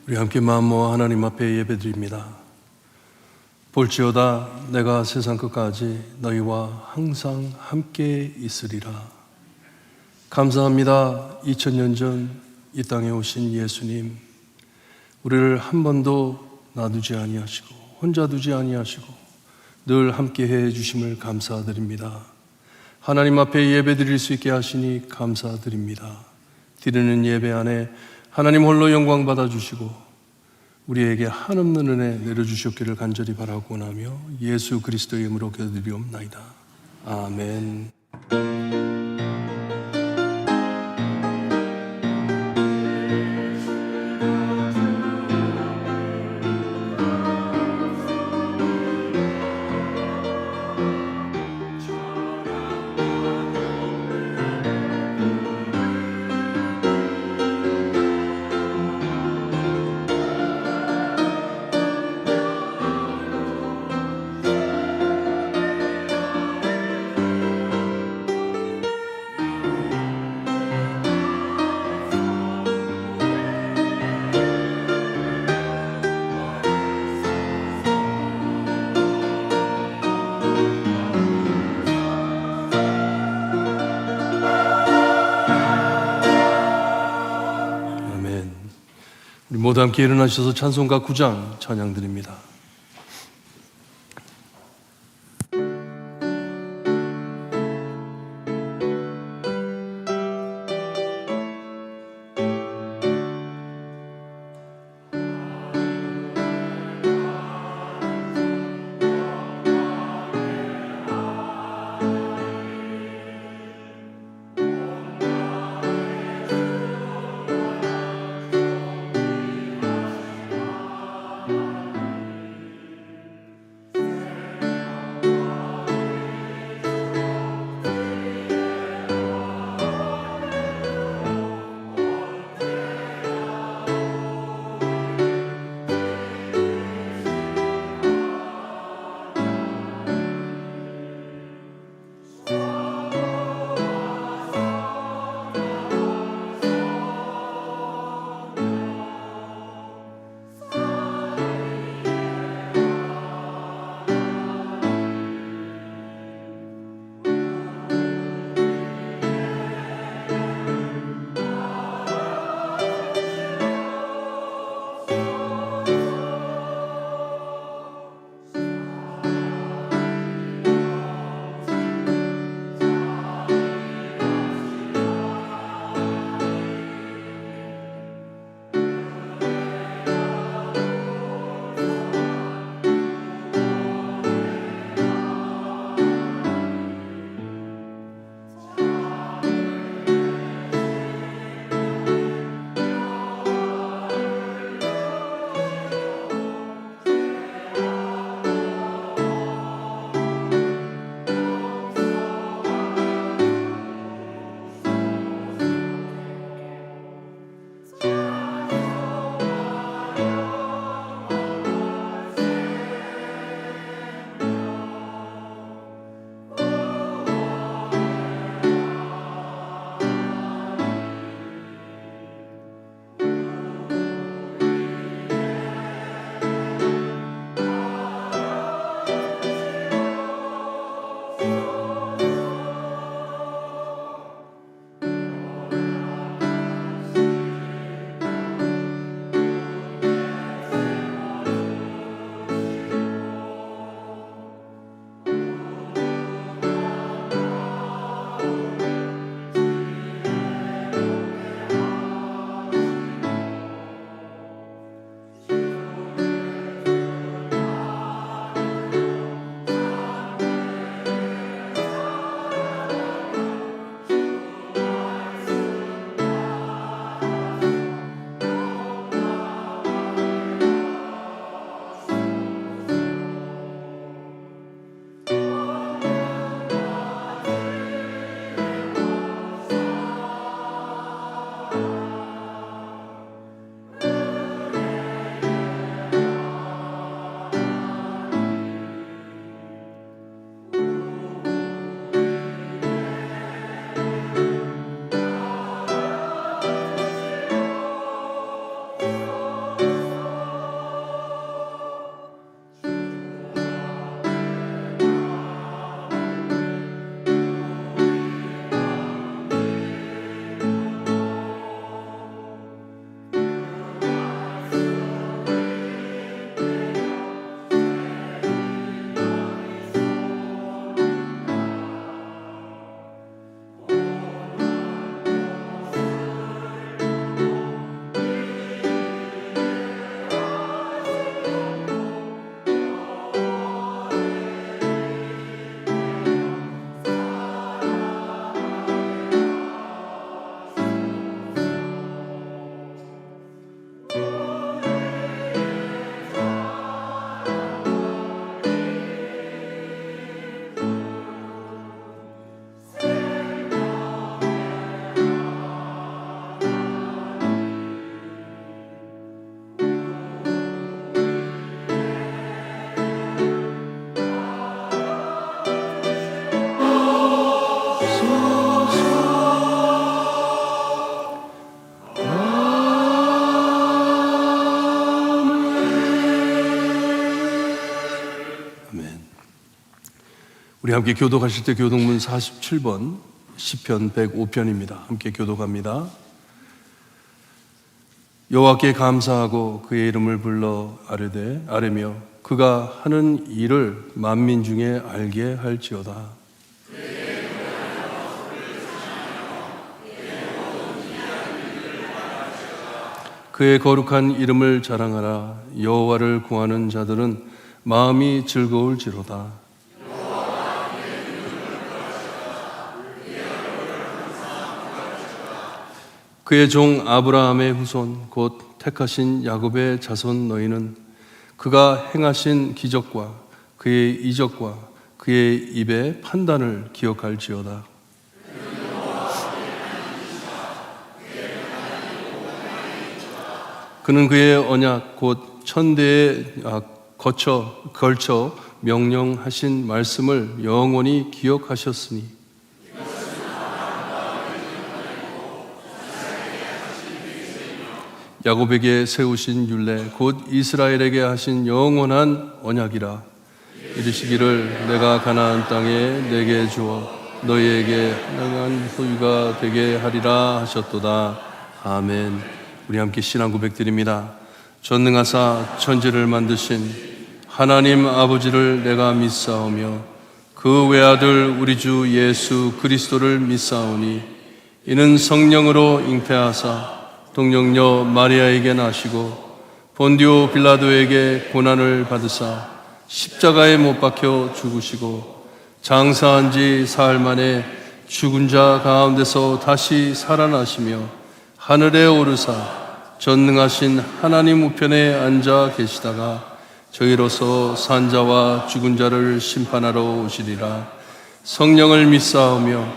우리 함께 마음 모아 하나님 앞에 예배드립니다. 볼지어다 내가 세상 끝까지 너희와 항상 함께 있으리라. 감사합니다. 2000년 전 이 땅에 오신 예수님, 우리를 한 번도 놔두지 아니하시고 혼자 두지 아니하시고 늘 함께 해 주심을 감사드립니다. 하나님 앞에 예배드릴 수 있게 하시니 감사드립니다. 드리는 예배 안에 하나님 홀로 영광 받아주시고 우리에게 한없는 은혜 내려주셨기를 간절히 바라고 원하며 예수 그리스도의 이름으로 기도드리옵나이다. 아멘. 우리 모두 함께 일어나셔서 찬송가 9장 찬양 드립니다. 우리 함께 교독하실 때 교독문 47번 시편 105편입니다. 함께 교독합니다. 여호와께 감사하고 그의 이름을 불러 아뢰며 그가 하는 일을 만민 중에 알게 할지어다. 그의 거룩한 이름을 자랑하라. 여호와를 구하는 자들은 마음이 즐거울지로다. 그의 종 아브라함의 후손 곧 택하신 야곱의 자손 너희는 그가 행하신 기적과 그의 이적과 그의 입의 판단을 기억할지어다. 그는 그의 언약 곧 천대에 걸쳐 명령하신 말씀을 영원히 기억하셨으니 야곱에게 세우신 율례 곧 이스라엘에게 하신 영원한 언약이라. 이르시기를 내가 가나안 땅에 내게 주어 너희에게 행한 소유가 되게 하리라 하셨도다. 아멘. 우리 함께 신앙 고백드립니다. 전능하사 천지를 만드신 하나님 아버지를 내가 믿사오며 그 외아들 우리 주 예수 그리스도를 믿사오니 이는 성령으로 잉태하사 동정녀 마리아에게 나시고 본디오 빌라도에게 고난을 받으사 십자가에 못 박혀 죽으시고 장사한 지 사흘 만에 죽은 자 가운데서 다시 살아나시며 하늘에 오르사 전능하신 하나님 우편에 앉아 계시다가 저희로서 산 자와 죽은 자를 심판하러 오시리라. 성령을 믿사오며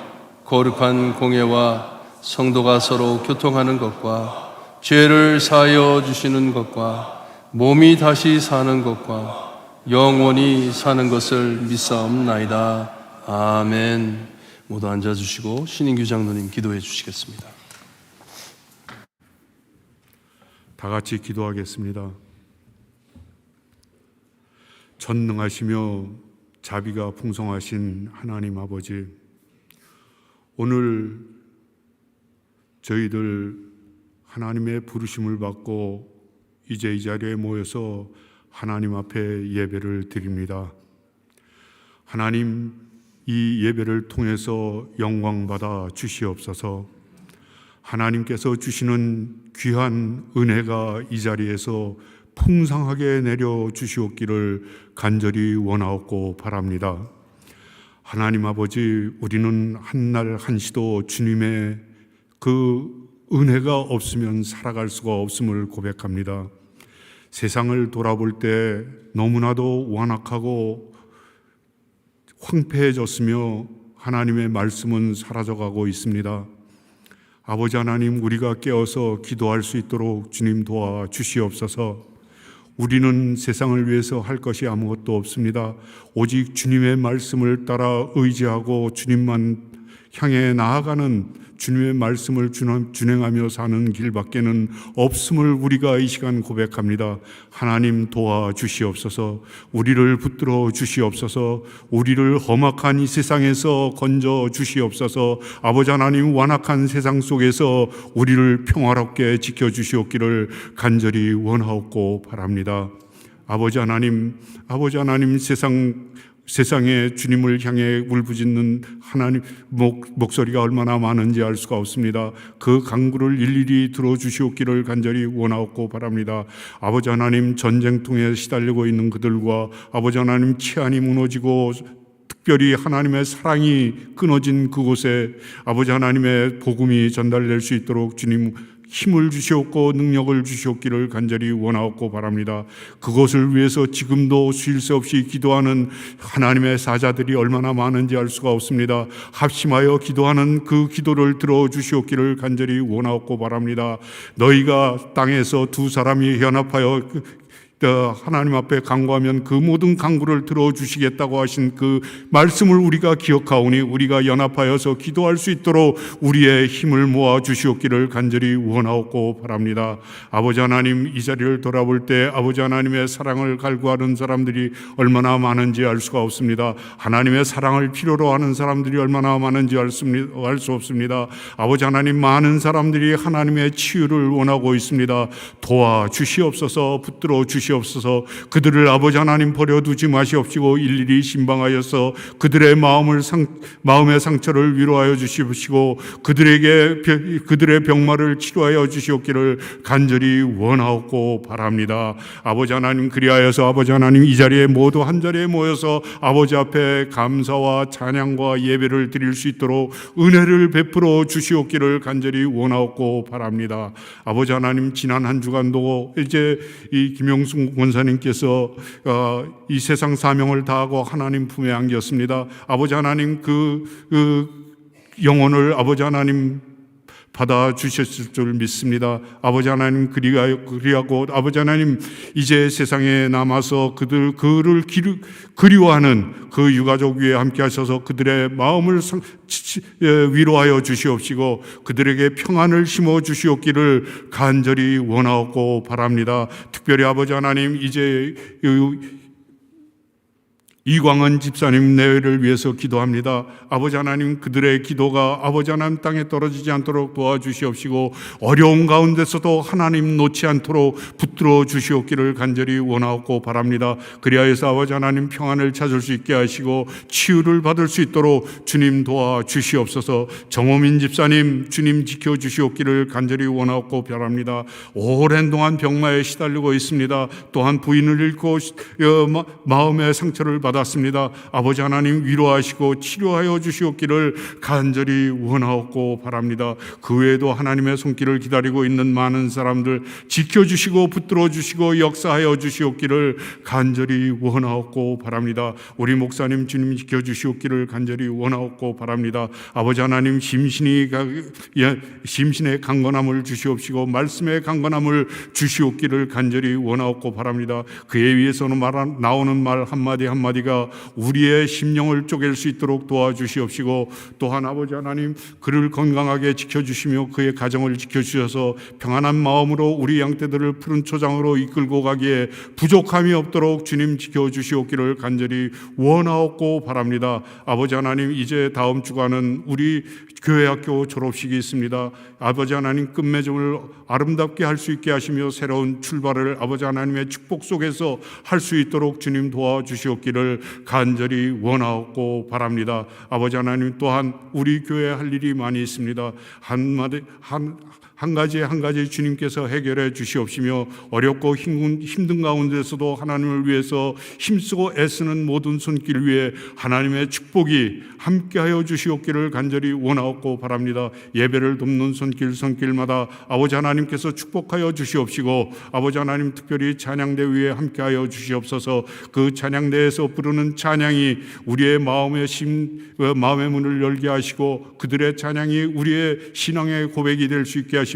거룩한 공예와 성도가 서로 교통하는 것과 죄를 사하여 주시는 것과 몸이 다시 사는 것과 영원히 사는 것을 믿사옵나이다. 아멘. 모두 앉아주시고 신인규 장로님 기도해 주시겠습니다. 다 같이 기도하겠습니다. 전능하시며 자비가 풍성하신 하나님 아버지, 오늘 저희들 하나님의 부르심을 받고 이제 이 자리에 모여서 하나님 앞에 예배를 드립니다. 하나님, 이 예배를 통해서 영광받아 주시옵소서. 하나님께서 주시는 귀한 은혜가 이 자리에서 풍성하게 내려 주시옵기를 간절히 원하옵고 바랍니다. 하나님 아버지, 우리는 한날 한시도 주님의 그 은혜가 없으면 살아갈 수가 없음을 고백합니다. 세상을 돌아볼 때 너무나도 완악하고 황폐해졌으며 하나님의 말씀은 사라져가고 있습니다. 아버지 하나님, 우리가 깨어서 기도할 수 있도록 주님 도와 주시옵소서. 우리는 세상을 위해서 할 것이 아무것도 없습니다. 오직 주님의 말씀을 따라 의지하고 주님만 향해 나아가는 주님의 말씀을 준행하며 사는 길밖에는 없음을 우리가 이 시간 고백합니다. 하나님 도와주시옵소서. 우리를 붙들어 주시옵소서. 우리를 험악한 이 세상에서 건져 주시옵소서. 아버지 하나님, 완악한 세상 속에서 우리를 평화롭게 지켜주시옵기를 간절히 원하옵고 바랍니다. 아버지 하나님, 세상에 주님을 향해 울부짖는 하나님 목소리가 얼마나 많은지 알 수가 없습니다. 그 간구를 일일이 들어주시옵기를 간절히 원하옵고 바랍니다. 아버지 하나님, 전쟁통에 시달리고 있는 그들과 아버지 하나님, 치안이 무너지고 특별히 하나님의 사랑이 끊어진 그곳에 아버지 하나님의 복음이 전달될 수 있도록 주님 힘을 주시옵고 능력을 주시옵기를 간절히 원하옵고 바랍니다. 그것을 위해서 지금도 쉴 새 없이 기도하는 하나님의 사자들이 얼마나 많은지 알 수가 없습니다. 합심하여 기도하는 그 기도를 들어주시옵기를 간절히 원하옵고 바랍니다. 너희가 땅에서 두 사람이 연합하여 하나님 앞에 간구하면 그 모든 간구를 들어주시겠다고 하신 그 말씀을 우리가 기억하오니 우리가 연합하여서 기도할 수 있도록 우리의 힘을 모아 주시옵기를 간절히 원하옵고 바랍니다. 아버지 하나님, 이 자리를 돌아볼 때 아버지 하나님의 사랑을 갈구하는 사람들이 얼마나 많은지 알 수가 없습니다. 하나님의 사랑을 필요로 하는 사람들이 얼마나 많은지 알 수 없습니다. 아버지 하나님, 많은 사람들이 하나님의 치유를 원하고 있습니다. 도와주시옵소서, 붙들어 주시옵소서. 그들을 아버지 하나님 버려두지 마시옵시고 일일이 신방하여서 그들의 마음의 상처를 위로하여 주시옵시고 그들의 병마를 치료하여 주시옵기를 간절히 원하옵고 바랍니다. 아버지 하나님, 그리하여서 아버지 하나님, 이 자리에 모두 한 자리에 모여서 아버지 앞에 감사와 찬양과 예배를 드릴 수 있도록 은혜를 베풀어 주시옵기를 간절히 원하옵고 바랍니다. 아버지 하나님, 지난 한 주간도 이제 이 김용순 권사님께서 이 세상 사명을 다하고 하나님 품에 안겼습니다. 아버지 하나님, 그 영혼을 아버지 하나님 받아 주셨을 줄 믿습니다. 아버지 하나님, 그리하고 아버지 하나님, 이제 세상에 남아서 그를 그리워하는 그 유가족 위에 함께 하셔서 그들의 마음을 위로하여 주시옵시고 그들에게 평안을 심어 주시옵기를 간절히 원하옵고 바랍니다. 특별히 아버지 하나님, 이제 이광은 집사님 내외를 위해서 기도합니다. 아버지 하나님, 그들의 기도가 아버지 하나님 땅에 떨어지지 않도록 도와주시옵시고 어려운 가운데서도 하나님 놓지 않도록 붙들어 주시옵기를 간절히 원하옵고 바랍니다. 그리하여서 아버지 하나님, 평안을 찾을 수 있게 하시고 치유를 받을 수 있도록 주님 도와주시옵소서. 정호민 집사님, 주님 지켜주시옵기를 간절히 원하옵고 바랍니다. 오랜 동안 병마에 시달리고 있습니다. 또한 부인을 잃고 마음의 상처를 받았습니다. 아버지 하나님, 위로하시고 치료하여 주시옵기를 간절히 원하옵고 바랍니다. 그 외에도 하나님의 손길을 기다리고 있는 많은 사람들 지켜주시고 붙들어 주시고 역사하여 주시옵기를 간절히 원하옵고 바랍니다. 우리 목사님, 주님 지켜주시옵기를 간절히 원하옵고 바랍니다. 아버지 하나님, 심신의 강건함을 주시옵시고 말씀의 강건함을 주시옵기를 간절히 원하옵고 바랍니다. 그에 위해서는 나오는 말 한마디 한마디가 우리의 심령을 쪼갤 수 있도록 도와주시옵시고 또한 아버지 하나님, 그를 건강하게 지켜주시며 그의 가정을 지켜주셔서 평안한 마음으로 우리 양떼들을 푸른 초장으로 이끌고 가기에 부족함이 없도록 주님 지켜주시옵기를 간절히 원하옵고 바랍니다. 아버지 하나님, 이제 다음 주간은 우리 교회 학교 졸업식이 있습니다. 아버지 하나님, 끝맺음을 아름답게 할 수 있게 하시며 새로운 출발을 아버지 하나님의 축복 속에서 할 수 있도록 주님 도와주시옵기를 간절히 원하옵고 바랍니다. 아버지 하나님, 또한 우리 교회에 할 일이 많이 있습니다. 한 가지 주님께서 해결해 주시옵시며 어렵고 힘든 가운데서도 하나님을 위해서 힘쓰고 애쓰는 모든 손길 위에 하나님의 축복이 함께하여 주시옵기를 간절히 원하옵고 바랍니다. 예배를 돕는 손길마다 아버지 하나님께서 축복하여 주시옵시고 아버지 하나님, 특별히 찬양대 위에 함께하여 주시옵소서. 그 찬양대에서 부르는 찬양이 우리의 마음의 문을 열게 하시고 그들의 찬양이 우리의 신앙의 고백이 될 수 있게 하시며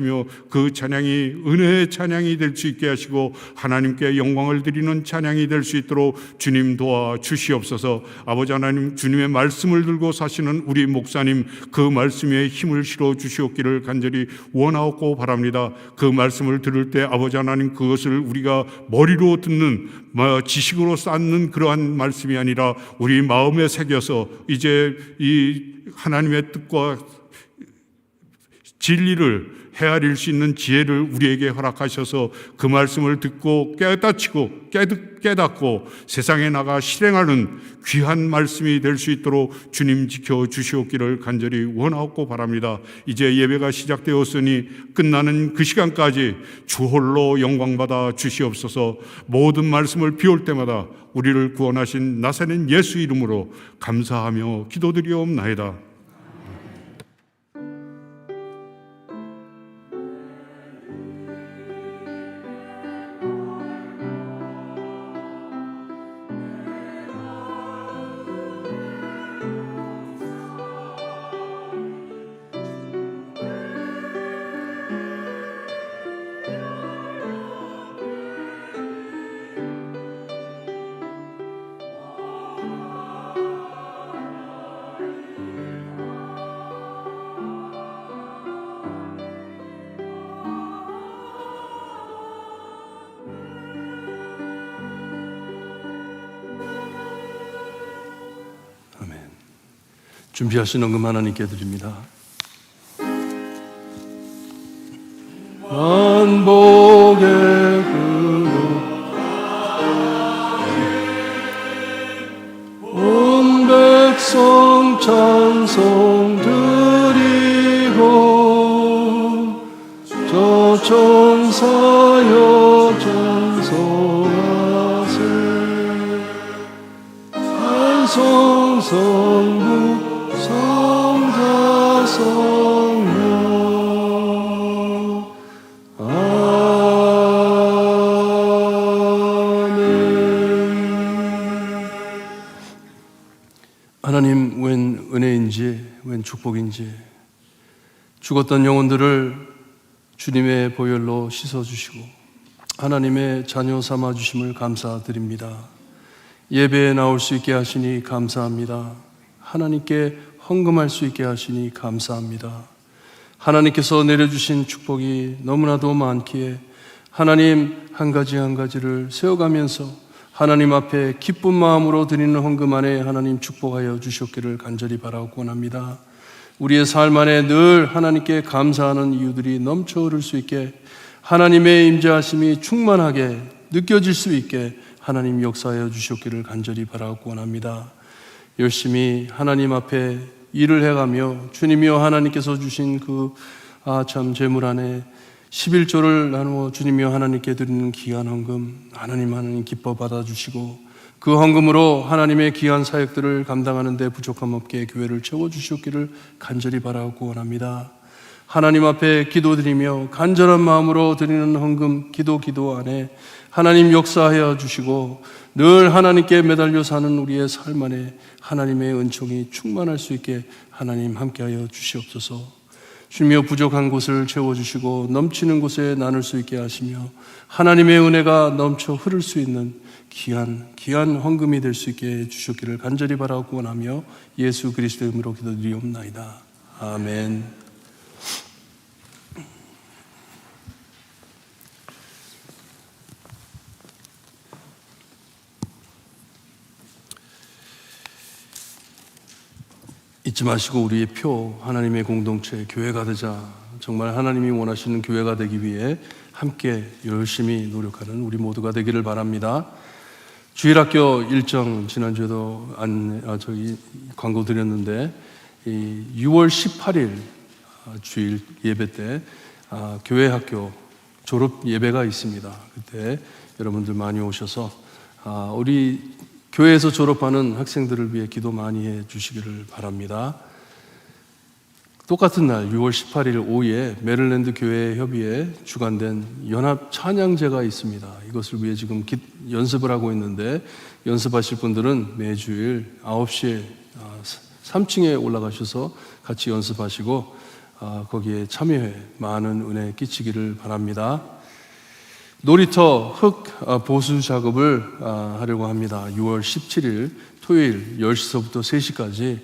그 찬양이 은혜의 찬양이 될 수 있게 하시고 하나님께 영광을 드리는 찬양이 될 수 있도록 주님 도와주시옵소서. 아버지 하나님, 주님의 말씀을 들고 사시는 우리 목사님, 그 말씀에 힘을 실어 주시옵기를 간절히 원하옵고 바랍니다. 그 말씀을 들을 때 아버지 하나님, 그것을 우리가 머리로 듣는 지식으로 쌓는 그러한 말씀이 아니라 우리 마음에 새겨서 이제 이 하나님의 뜻과 진리를 헤아릴 수 있는 지혜를 우리에게 허락하셔서 그 말씀을 듣고 깨닫고 세상에 나가 실행하는 귀한 말씀이 될 수 있도록 주님 지켜주시옵기를 간절히 원하옵고 바랍니다. 이제 예배가 시작되었으니 끝나는 그 시간까지 주 홀로 영광받아 주시옵소서. 모든 말씀을 비울 때마다 우리를 구원하신 나사렛 예수 이름으로 감사하며 기도드리옵나이다. 준비하신 헌금 하나님께 드립니다. 만복의 그릇 온 백성 찬송 드리고 저 천사여 찬송하세 찬송성부 성자 성령 하나님, 웬 은혜인지 웬 축복인지 죽었던 영혼들을 주님의 보혈로 씻어주시고 하나님의 자녀 삼아주심을 감사드립니다. 예배에 나올 수 있게 하시니 감사합니다. 하나님께 헌금할 수 있게 하시니 감사합니다. 하나님께서 내려주신 축복이 너무나도 많기에 하나님 한 가지 한 가지를 세워가면서 하나님 앞에 기쁜 마음으로 드리는 헌금 안에 하나님 축복하여 주셨기를 간절히 바라고 원합니다. 우리의 삶 안에 늘 하나님께 감사하는 이유들이 넘쳐 흐를 수 있게 하나님의 임재하심이 충만하게 느껴질 수 있게 하나님 역사하여 주셨기를 간절히 바라고 원합니다. 열심히 하나님 앞에 일을 해가며 주님이여 하나님께서 주신 그 참 재물 안에 11조를 나누어 주님이여 하나님께 드리는 귀한 헌금 하나님 기뻐 받아주시고 그 헌금으로 하나님의 귀한 사역들을 감당하는 데 부족함 없게 교회를 채워주셨기를 간절히 바라고 원합니다. 하나님 앞에 기도드리며 간절한 마음으로 드리는 헌금 기도 안에 하나님 역사하여 주시고 늘 하나님께 매달려 사는 우리의 삶 안에 하나님의 은총이 충만할 수 있게 하나님 함께하여 주시옵소서. 주님이여 부족한 곳을 채워주시고 넘치는 곳에 나눌 수 있게 하시며 하나님의 은혜가 넘쳐 흐를 수 있는 귀한 헌금이 될 수 있게 해주셨기를 간절히 바라고 원하며 예수 그리스도의 이름으로 기도드리옵나이다. 아멘. 잊지 마시고 우리의 표 하나님의 공동체 교회가 되자. 정말 하나님이 원하시는 교회가 되기 위해 함께 열심히 노력하는 우리 모두가 되기를 바랍니다. 주일학교 일정 지난주에도 저희 광고 드렸는데 6월 18일 주일 예배 때 교회 학교 졸업 예배가 있습니다. 그때 여러분들 많이 오셔서 우리 교회에서 졸업하는 학생들을 위해 기도 많이 해 주시기를 바랍니다. 똑같은 날 6월 18일 오후에 메릴랜드 교회 협의회 주관된 연합 찬양제가 있습니다. 이것을 위해 지금 연습을 하고 있는데 연습하실 분들은 매주일 9시에 3층에 올라가셔서 같이 연습하시고 거기에 참여해 많은 은혜 끼치기를 바랍니다. 놀이터 흙 보수 작업을 하려고 합니다. 6월 17일 토요일 10시서부터 3시까지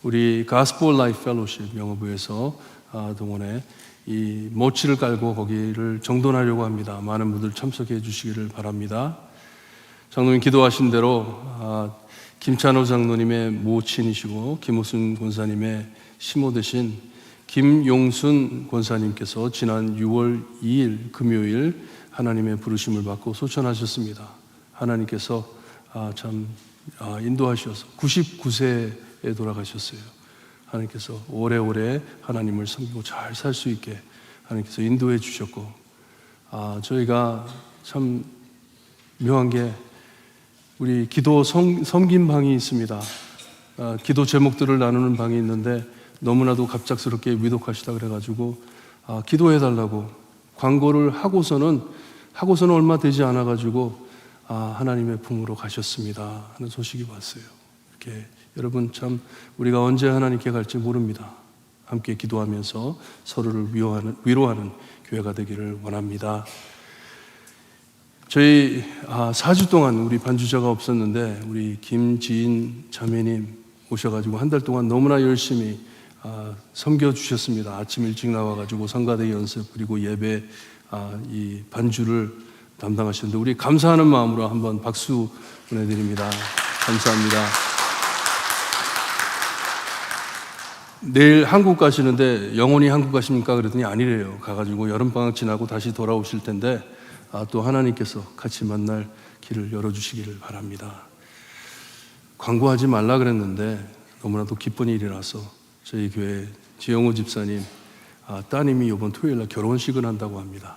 우리 가스포 라이프 펠로십 영어부에서 동원해 이 모치를 깔고 거기를 정돈하려고 합니다. 많은 분들 참석해 주시기를 바랍니다. 장로님 기도하신 대로 김찬호 장로님의 모친이시고 김호순 권사님의 시모 되신 김용순 권사님께서 지난 6월 2일 금요일 하나님의 부르심을 받고 소천하셨습니다. 하나님께서 참 인도하셔서 99세에 돌아가셨어요. 하나님께서 오래오래 하나님을 섬기고 잘 살 수 있게 하나님께서 인도해 주셨고 저희가 참 묘한 게 우리 기도 섬긴 방이 있습니다. 기도 제목들을 나누는 방이 있는데 너무나도 갑작스럽게 위독하시다 그래가지고 기도해달라고 광고를 하고서는 얼마 되지 않아가지고 하나님의 품으로 가셨습니다 하는 소식이 왔어요. 이렇게 여러분 참 우리가 언제 하나님께 갈지 모릅니다. 함께 기도하면서 서로를 위로하는 교회가 되기를 원합니다. 저희 4주 동안 우리 반주자가 없었는데 우리 김지인 자매님 오셔가지고 한 달 동안 너무나 열심히 섬겨주셨습니다. 아침 일찍 나와가지고 성가대 연습 그리고 예배 이 반주를 담당하시는데 우리 감사하는 마음으로 한번 박수 보내드립니다. 감사합니다. 내일 한국 가시는데 영원히 한국 가십니까? 그랬더니 아니래요. 가가지고 여름방학 지나고 다시 돌아오실 텐데 또 하나님께서 같이 만날 길을 열어주시기를 바랍니다. 광고하지 말라 그랬는데 너무나도 기쁜 일이라서 저희 교회 지영호 집사님 따님이 이번 토요일날 결혼식을 한다고 합니다.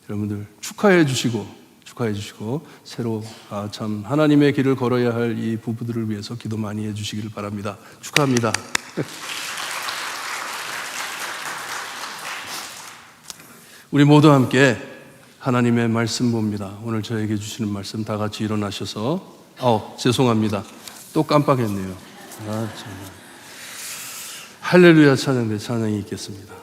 여러분들 축하해 주시고 새로 참 하나님의 길을 걸어야 할 이 부부들을 위해서 기도 많이 해주시기를 바랍니다. 축하합니다. 우리 모두 함께 하나님의 말씀 봅니다. 오늘 저에게 주시는 말씀 다 같이 일어나셔서 죄송합니다. 또 깜빡했네요. 정말. 할렐루야 찬양대 찬양이 있겠습니다.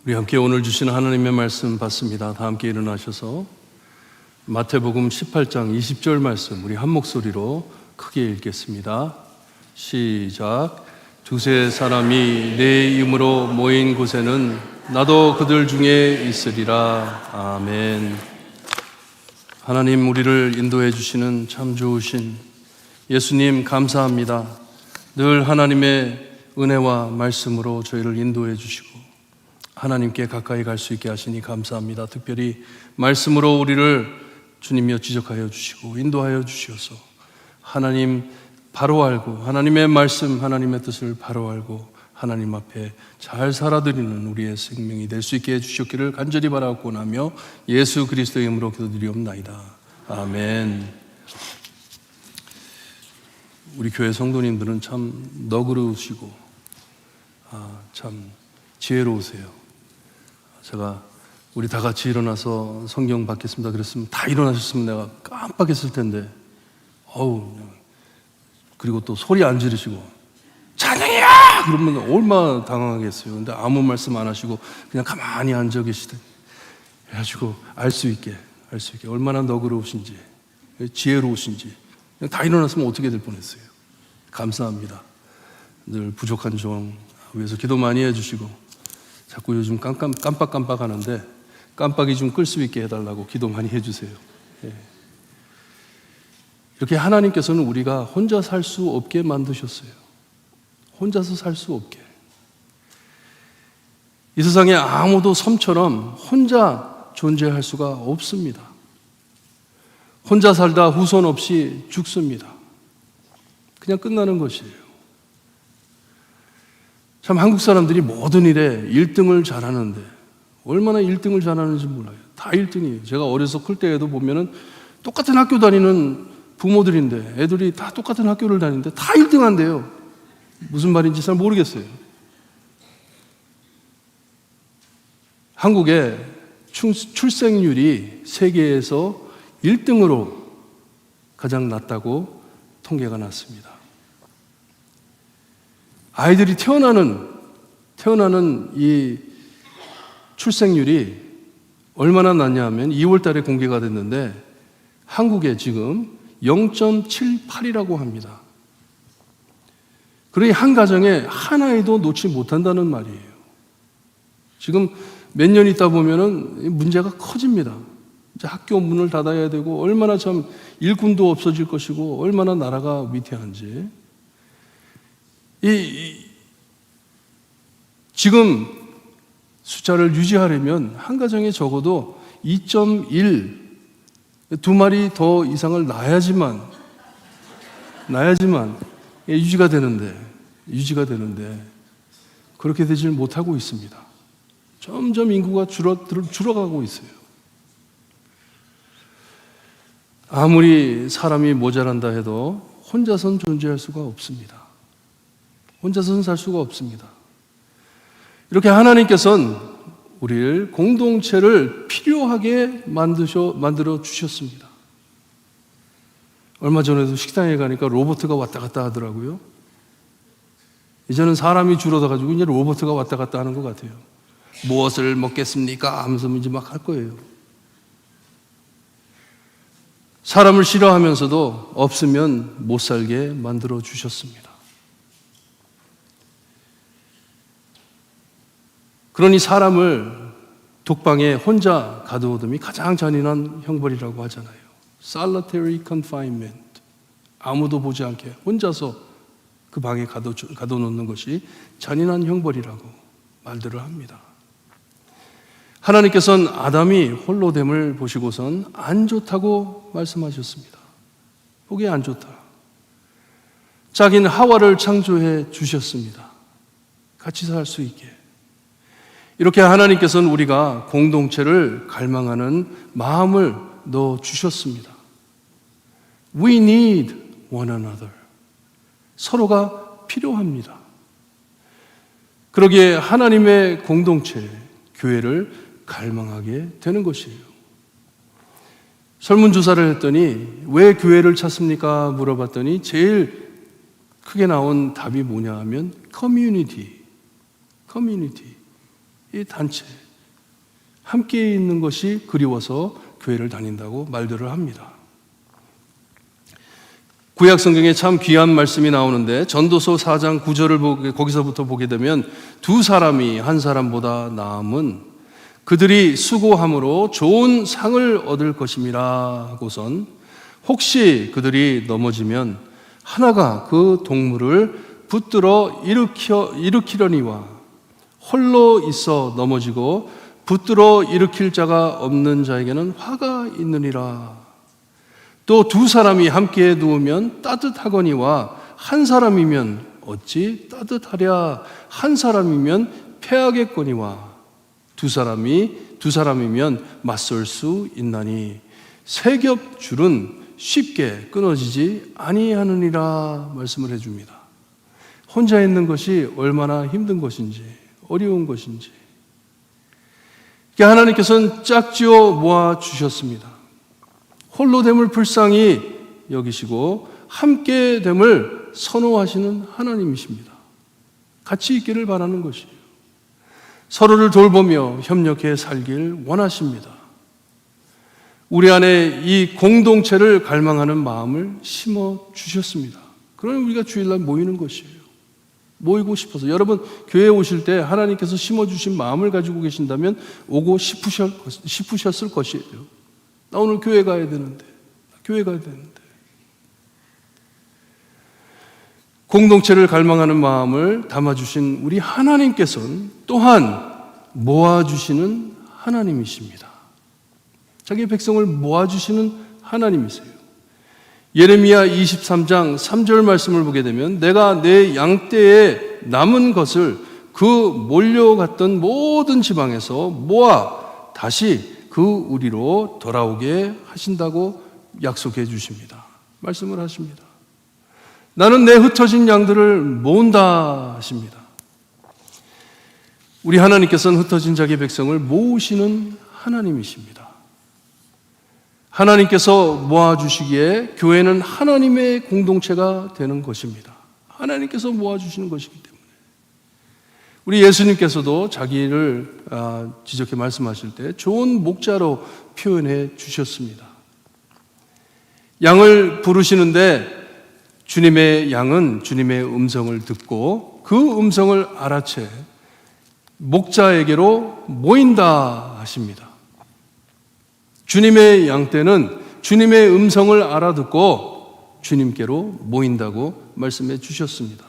우리 함께 오늘 주시는 하나님의 말씀 받습니다. 다 함께 일어나셔서 마태복음 18장 20절 말씀 우리 한 목소리로 크게 읽겠습니다. 시작. 두세 사람이 내 이름으로 모인 곳에는 나도 그들 중에 있으리라. 아멘. 하나님, 우리를 인도해 주시는 참 좋으신 예수님 감사합니다. 늘 하나님의 은혜와 말씀으로 저희를 인도해 주시고 하나님께 가까이 갈 수 있게 하시니 감사합니다. 특별히 말씀으로 우리를 주님이여 지적하여 주시고 인도하여 주시어서 하나님 바로 알고 하나님의 말씀, 하나님의 뜻을 바로 알고 하나님 앞에 잘 살아드리는 우리의 생명이 될 수 있게 해주셨기를 간절히 바라고 나며 예수 그리스도의 이름으로 기도드리옵나이다. 아멘. 우리 교회 성도님들은 참 너그러우시고 참 지혜로우세요. 제가 우리 다 같이 일어나서 성경 받겠습니다 그랬으면 다 일어나셨으면 내가 깜빡했을 텐데 그리고 또 소리 안 지르시고 찬양이야! 그러면 얼마나 당황하겠어요. 근데 아무 말씀 안 하시고 그냥 가만히 앉아 계시더니 해가지고 알 수 있게 얼마나 너그러우신지 지혜로우신지 그냥 다 일어났으면 어떻게 될 뻔했어요. 감사합니다. 늘 부족한 종 위해서 기도 많이 해주시고 자꾸 요즘 깜빡 하는데 깜빡이 좀 끌 수 있게 해달라고 기도 많이 해주세요. 이렇게 하나님께서는 우리가 혼자 살 수 없게 만드셨어요. 혼자서 살 수 없게. 이 세상에 아무도 섬처럼 혼자 존재할 수가 없습니다. 혼자 살다 후손 없이 죽습니다. 그냥 끝나는 것이에요. 참 한국 사람들이 모든 일에 1등을 잘하는데 얼마나 1등을 잘하는지 몰라요. 다 1등이에요. 제가 어려서 클 때에도 보면은 똑같은 학교 다니는 부모들인데 애들이 다 똑같은 학교를 다니는데 다 1등 한대요. 무슨 말인지 잘 모르겠어요. 한국의 출생률이 세계에서 1등으로 가장 낮다고 통계가 났습니다. 아이들이 태어나는 이 출생률이 얼마나 낮냐 하면 2월 달에 공개가 됐는데 한국에 지금 0.78이라고 합니다. 그러니 한 가정에 한 아이도 놓지 못한다는 말이에요. 지금 몇 년 있다 보면은 문제가 커집니다. 이제 학교 문을 닫아야 되고 얼마나 참 일꾼도 없어질 것이고 얼마나 나라가 위태한지. 지금 숫자를 유지하려면 한 가정에 적어도 2.1 두 마리 더 이상을 낳아야지만 유지가 되는데 그렇게 되질 못하고 있습니다. 점점 인구가 줄어가고 있어요. 아무리 사람이 모자란다 해도 혼자선 존재할 수가 없습니다. 혼자서는 살 수가 없습니다. 이렇게 하나님께서는 우리를 공동체를 필요하게 만들어 주셨습니다. 얼마 전에도 식당에 가니까 로봇가 왔다 갔다 하더라고요. 이제는 사람이 줄어들어가지고 이제 로봇가 왔다 갔다 하는 것 같아요. 무엇을 먹겠습니까? 하면서 이제 막 할 거예요. 사람을 싫어하면서도 없으면 못 살게 만들어 주셨습니다. 그러니 사람을 독방에 혼자 가두어둠이 가장 잔인한 형벌이라고 하잖아요. Solitary confinement. 아무도 보지 않게 혼자서 그 방에 가둬놓는 것이 잔인한 형벌이라고 말들을 합니다. 하나님께서는 아담이 홀로됨을 보시고선 안 좋다고 말씀하셨습니다. 보기에 안 좋다. 짝인 하와를 창조해 주셨습니다. 같이 살 수 있게. 이렇게 하나님께서는 우리가 공동체를 갈망하는 마음을 넣어 주셨습니다. We need one another. 서로가 필요합니다. 그러기에 하나님의 공동체, 교회를 갈망하게 되는 것이에요. 설문조사를 했더니 왜 교회를 찾습니까? 물어봤더니 제일 크게 나온 답이 뭐냐 하면 커뮤니티. 이 단체, 함께 있는 것이 그리워서 교회를 다닌다고 말들을 합니다. 구약 성경에 참 귀한 말씀이 나오는데 전도서 4장 9절을 거기서부터 보게 되면 두 사람이 한 사람보다 나음은 그들이 수고함으로 좋은 상을 얻을 것임이라 하고선 혹시 그들이 넘어지면 하나가 그 동물을 붙들어 일으키려니와 홀로 있어 넘어지고 붙들어 일으킬 자가 없는 자에게는 화가 있느니라. 또 두 사람이 함께 누우면 따뜻하거니와 한 사람이면 어찌 따뜻하랴. 한 사람이면 패하겠거니와 두 사람이면 맞설 수 있나니 세 겹 줄은 쉽게 끊어지지 아니하느니라 말씀을 해줍니다. 혼자 있는 것이 얼마나 힘든 것인지 어려운 것인지 하나님께서는 짝지어 모아주셨습니다. 홀로됨을 불쌍히 여기시고 함께됨을 선호하시는 하나님이십니다. 같이 있기를 바라는 것이에요. 서로를 돌보며 협력해 살길 원하십니다. 우리 안에 이 공동체를 갈망하는 마음을 심어주셨습니다. 그러면 우리가 주일날 모이는 것이에요. 모이고 싶어서. 여러분 교회에 오실 때 하나님께서 심어주신 마음을 가지고 계신다면 오고 싶으셨을 것이에요. 나 오늘 교회 가야 되는데. 공동체를 갈망하는 마음을 담아주신 우리 하나님께서는 또한 모아주시는 하나님이십니다. 자기의 백성을 모아주시는 하나님이세요. 예레미야 23장 3절 말씀을 보게 되면 내가 내 양떼에 남은 것을 그 몰려갔던 모든 지방에서 모아 다시 그 우리로 돌아오게 하신다고 약속해 주십니다. 말씀을 하십니다. 나는 내 흩어진 양들을 모은다 하십니다. 우리 하나님께서는 흩어진 자기의 백성을 모으시는 하나님이십니다. 하나님께서 모아주시기에 교회는 하나님의 공동체가 되는 것입니다. 하나님께서 모아주시는 것이기 때문에 우리 예수님께서도 자기를 지적해 말씀하실 때 좋은 목자로 표현해 주셨습니다. 양을 부르시는데 주님의 양은 주님의 음성을 듣고 그 음성을 알아채 목자에게로 모인다 하십니다. 주님의 양떼는 주님의 음성을 알아듣고 주님께로 모인다고 말씀해 주셨습니다.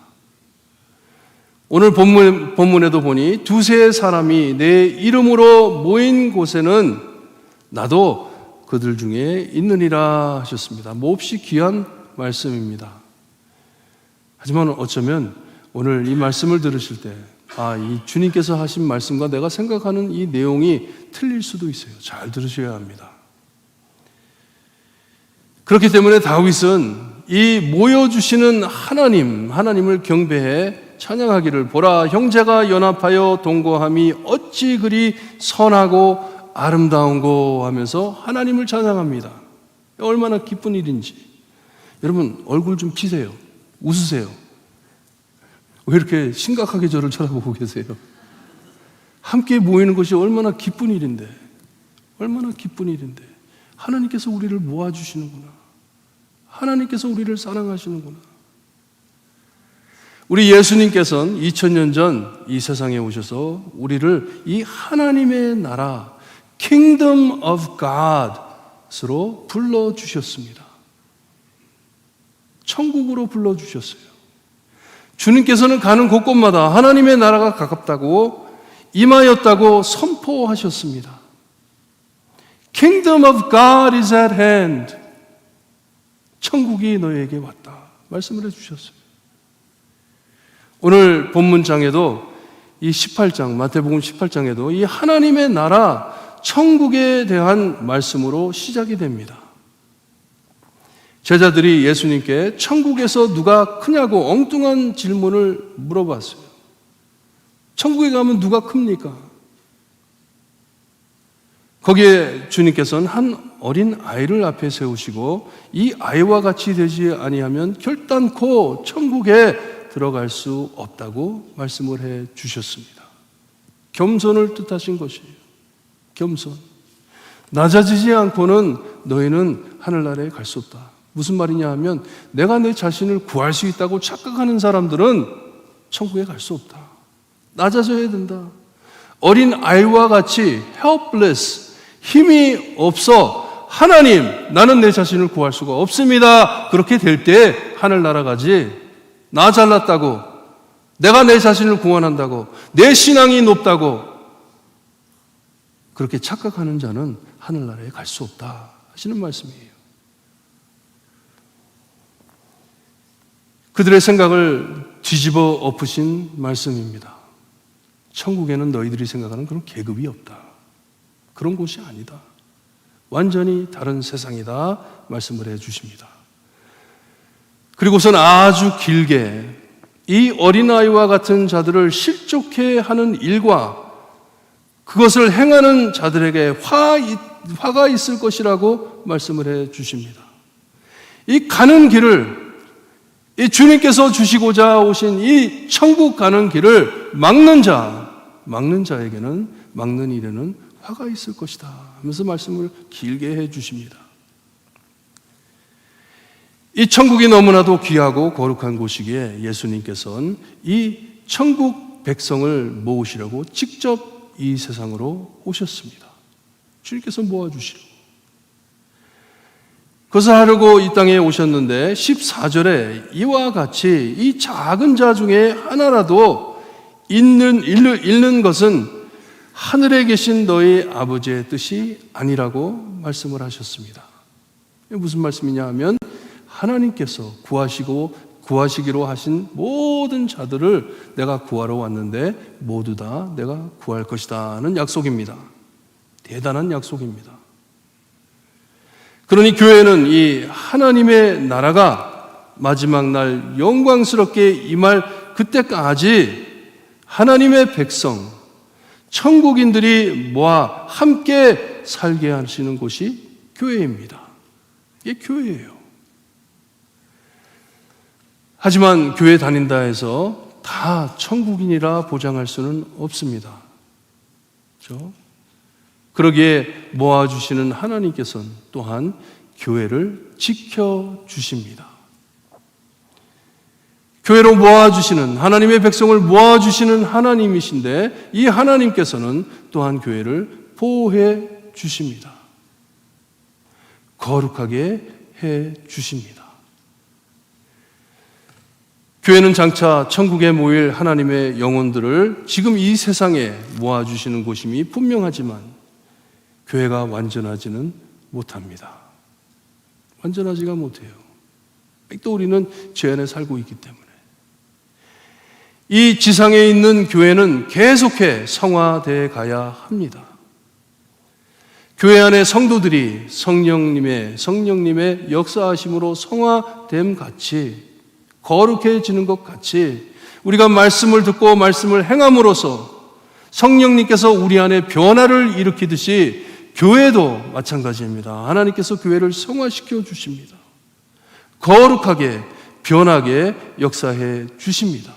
오늘 본문에도 보니 두세 사람이 내 이름으로 모인 곳에는 나도 그들 중에 있느니라 하셨습니다. 몹시 귀한 말씀입니다. 하지만 어쩌면 오늘 이 말씀을 들으실 때 이 주님께서 하신 말씀과 내가 생각하는 이 내용이 틀릴 수도 있어요. 잘 들으셔야 합니다. 그렇기 때문에 다윗은 이 모여주시는 하나님을 경배해 찬양하기를 보라 형제가 연합하여 동거함이 어찌 그리 선하고 아름다운고 하면서 하나님을 찬양합니다. 얼마나 기쁜 일인지. 여러분 얼굴 좀 피세요. 웃으세요. 왜 이렇게 심각하게 저를 쳐다보고 계세요? 함께 모이는 것이 얼마나 기쁜 일인데 하나님께서 우리를 모아주시는구나. 하나님께서 우리를 사랑하시는구나. 우리 예수님께서는 2000년 전 이 세상에 오셔서 우리를 이 하나님의 나라 Kingdom of God으로 불러주셨습니다. 천국으로 불러주셨어요. 주님께서는 가는 곳곳마다 하나님의 나라가 가깝다고 임하였다고 선포하셨습니다. Kingdom of God is at hand. 천국이 너에게 왔다. 말씀을 해주셨어요. 오늘 본문장에도 이 18장, 마태복음 18장에도 이 하나님의 나라, 천국에 대한 말씀으로 시작이 됩니다. 제자들이 예수님께 천국에서 누가 크냐고 엉뚱한 질문을 물어봤어요. 천국에 가면 누가 큽니까? 거기에 주님께서는 한 어린 아이를 앞에 세우시고 이 아이와 같이 되지 아니하면 결단코 천국에 들어갈 수 없다고 말씀을 해 주셨습니다. 겸손을 뜻하신 것이에요. 겸손. 낮아지지 않고는 너희는 하늘나라에 갈 수 없다. 무슨 말이냐 하면 내가 내 자신을 구할 수 있다고 착각하는 사람들은 천국에 갈 수 없다. 낮아져야 된다. 어린 아이와 같이 helpless, 힘이 없어. 하나님, 나는 내 자신을 구할 수가 없습니다. 그렇게 될 때 하늘나라 가지. 나 잘났다고, 내가 내 자신을 구원한다고, 내 신앙이 높다고 그렇게 착각하는 자는 하늘나라에 갈 수 없다 하시는 말씀이에요. 그들의 생각을 뒤집어 엎으신 말씀입니다. 천국에는 너희들이 생각하는 그런 계급이 없다. 그런 곳이 아니다. 완전히 다른 세상이다 말씀을 해 주십니다. 그리고선 아주 길게 이 어린아이와 같은 자들을 실족해 하는 일과 그것을 행하는 자들에게 화가 있을 것이라고 말씀을 해 주십니다. 이 가는 길을, 이 주님께서 주시고자 오신 이 천국 가는 길을 막는 자에게는, 막는 일에는 화가 있을 것이다 하면서 말씀을 길게 해 주십니다. 이 천국이 너무나도 귀하고 거룩한 곳이기에 예수님께서는 이 천국 백성을 모으시려고 직접 이 세상으로 오셨습니다. 주님께서 모아주시려고. 그것을 하려고 이 땅에 오셨는데 14절에 이와 같이 이 작은 자 중에 하나라도 잃는 것은 하늘에 계신 너희 아버지의 뜻이 아니라고 말씀을 하셨습니다. 이게 무슨 말씀이냐 하면 하나님께서 구하시기로 하신 모든 자들을 내가 구하러 왔는데 모두 다 내가 구할 것이다 하는 약속입니다. 대단한 약속입니다. 그러니 교회는 이 하나님의 나라가 마지막 날 영광스럽게 임할 그때까지 하나님의 백성, 천국인들이 모아 함께 살게 하시는 곳이 교회입니다. 이게 교회예요. 하지만 교회 다닌다 해서 다 천국인이라 보장할 수는 없습니다. 그렇죠? 그러기에 모아주시는 하나님께서는 또한 교회를 지켜주십니다. 교회로 모아주시는, 하나님의 백성을 모아주시는 하나님이신데 이 하나님께서는 또한 교회를 보호해 주십니다. 거룩하게 해 주십니다. 교회는 장차 천국에 모일 하나님의 영혼들을 지금 이 세상에 모아주시는 곳임이 분명하지만 교회가 완전하지는 못합니다. 완전하지가 못해요. 또 우리는 죄 안에 살고 있기 때문에. 이 지상에 있는 교회는 계속해 성화되어 가야 합니다. 교회 안에 성도들이 성령님의 역사하심으로 성화됨 같이 거룩해지는 것 같이 우리가 말씀을 듣고 말씀을 행함으로써 성령님께서 우리 안에 변화를 일으키듯이 교회도 마찬가지입니다. 하나님께서 교회를 성화시켜 주십니다. 거룩하게 변하게 역사해 주십니다.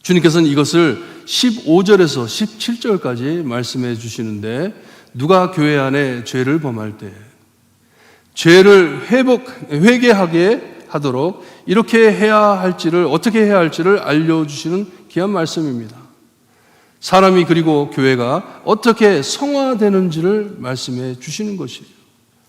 주님께서는 이것을 15절에서 17절까지 말씀해 주시는데 누가 교회 안에 죄를 범할 때 죄를 회개하게 하도록 이렇게 해야 할지를, 어떻게 해야 할지를 알려주시는 귀한 말씀입니다. 사람이 그리고 교회가 어떻게 성화되는지를 말씀해 주시는 것이에요.